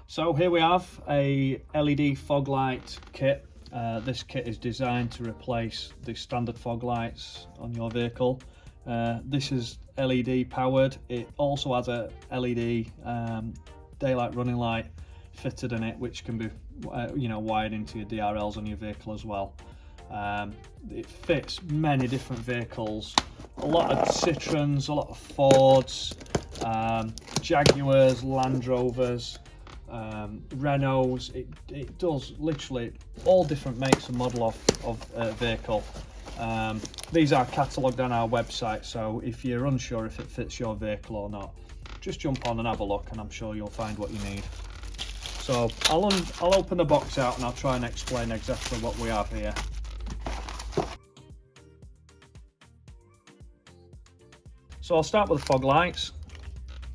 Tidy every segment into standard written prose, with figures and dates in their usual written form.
So here we have a LED fog light kit. This kit is designed to replace the standard fog lights on your vehicle. This is LED powered. It also has a LED daylight running light fitted in it, which can be wired into your DRLs on your vehicle as well. It fits many different vehicles, a lot of Citroens, a lot of Fords, Jaguars, Land Rovers, Renaults. It does literally all different makes and model of vehicle. These are catalogued on our website, so if you're unsure if it fits your vehicle or not, just jump on and have a look and I'm sure you'll find what you need. So I'll open the box out and I'll try and explain exactly what we have here. So I'll start with the fog lights.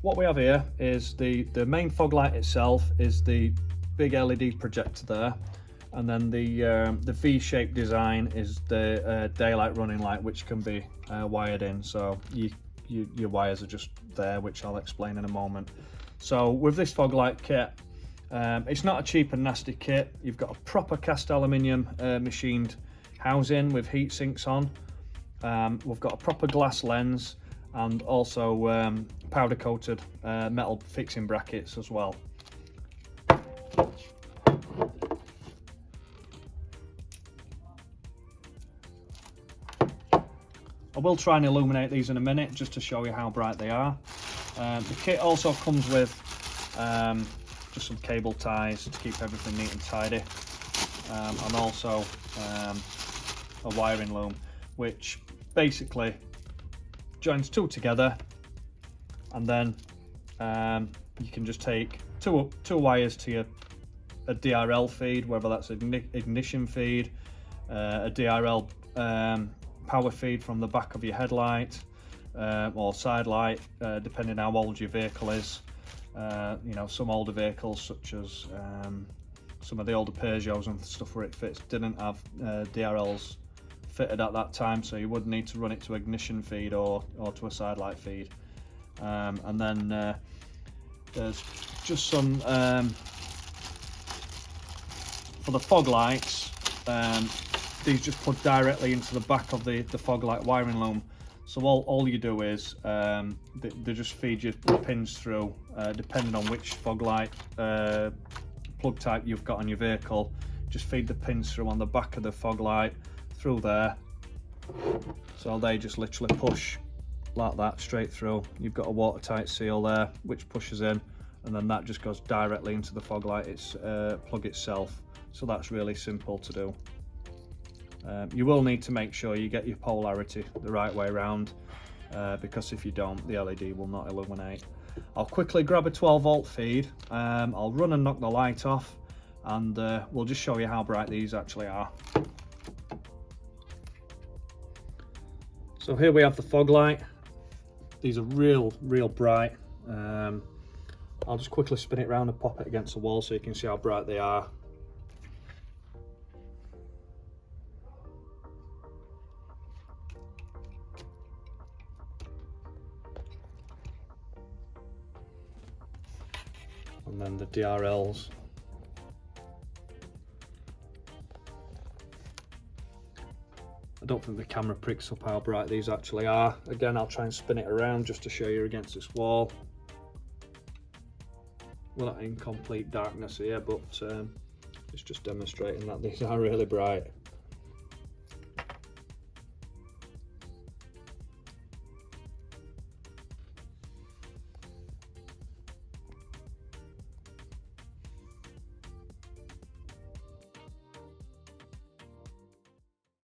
What we have here is the main fog light itself is the big LED projector there, and then the V-shaped design is the daylight running light, which can be wired in. So your wires are just there, which I'll explain in a moment. So with this fog light kit, it's not a cheap and nasty kit. You've got a proper cast aluminium machined housing with heat sinks on. We've got a proper glass lens, and also powder coated metal fixing brackets as well. I will try and illuminate these in a minute just to show you how bright they are. The kit also comes with just some cable ties to keep everything neat and tidy, and also a wiring loom, which basically joins two together, and then you can just take two wires to a DRL feed, whether that's an ignition feed, a DRL power feed from the back of your headlight, or side light, depending how old your vehicle is. Some older vehicles, such as some of the older Peugeots and stuff where it fits, didn't have DRLs fitted at that time, so you would need to run it to ignition feed or to a side light feed. And then there's just some for the fog lights. These just put directly into the back of the fog light wiring loom. So all you do is they just feed you the pins through, depending on which fog light plug type you've got on your vehicle. Just feed the pins through on the back of the fog light through there, so they just literally push like that straight through. You've got a watertight seal there which pushes in, and then that just goes directly into the fog light plug itself. So that's really simple to do. You will need to make sure you get your polarity the right way around, because if you don't, the LED will not illuminate. I'll quickly grab a 12-volt feed. I'll run and knock the light off, and we'll just show you how bright these actually are. So here we have the fog light. These are real bright. I'll just quickly spin it around and pop it against the wall so you can see how bright they are. And then the DRLs. I don't think the camera picks up how bright these actually are. Again, I'll try and spin it around just to show you against this wall. We're not in complete darkness here, but it's just demonstrating that these are really bright.